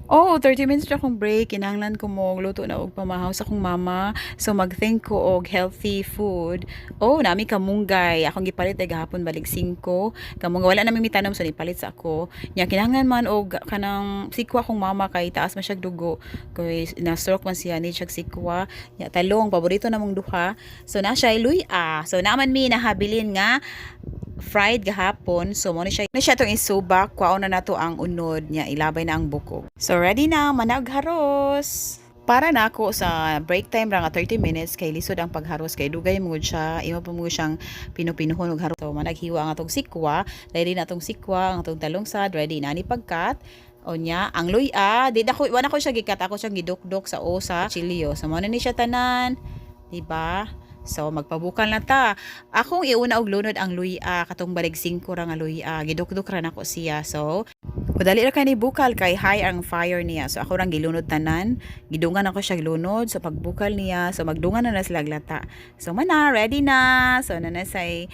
Oh, 30 minutes ra akong break. Kinahanglan ko mo luto na og pamahaw sa akong mama. So mag-think ko og healthy food. Oh, nami kamunggay. Akong gipalit ay gahapon balik 5. Kamunggay wala na mi tanom so nipalit sa ako. Nya kinahanglan man og kanang sikwa akong mama kay taas man siya dugo. Kay na-stroke man siya ni siya sikwa. Nya talong paborito namong duha. So na siya luya. So naman mi nahabilin nga fried gahapon. So mo ni siya tong isubak, kwaon na nato ang unod niya, ilabay na ang buko. So ready na manag haros. Para na ako sa break time ra nga 30 minutes kay lisod ang pagharos kay dugay mo siya, imo pa mo siyang pinupinuhon og haros. So managhiwa ang atong sikwa, ready na atong sikwa, ang atong talungsad, ready na ni pagkat. O niya, ang luya, di na ko wala ko siya gikat, ako siyang gidukdok sa osa, chilio. So mo na ni siya tanan, di ba? So magpabukal na ta. Akong iuna og lunod ang luya katong balig 5 ra nga luya. Gidukdok ra nako siya. So padali ra kay ni bukal kay high ang fire niya. So ako rang gilunod tanan. Gidungan ako siya lunod so pagbukal niya. So magdungan na sila lata. So mana ready na. So na say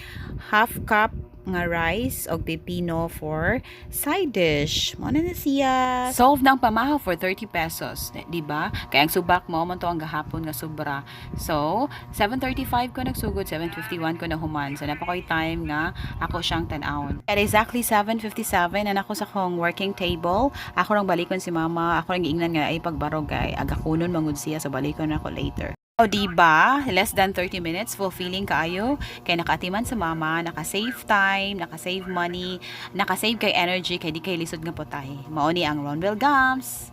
half cup nga rice o pipino for side dish. Mo na siya. Solve ng pamahaw for 30 pesos, di ba? Kaya ang subak mo man to ang gahapon nga sobra. So, 7:35 ko nagsugod, 7:51 ko na human. So, napakoy time nga ako siyang tan-awon. At exactly 7:57 na ako sa kong working table. Ako rang balikon si mama. Ako rang giingnan nga ay pagbarog kay agakunon mangud siya. So, balikon na ako later. O diba, less than 30 minutes, fulfilling kaayo, kay nakatiman sa mama, naka-save time, naka-save money, naka-save kay energy, kay di kay lisod nga potay. Mao ni ang Ronwell Gums.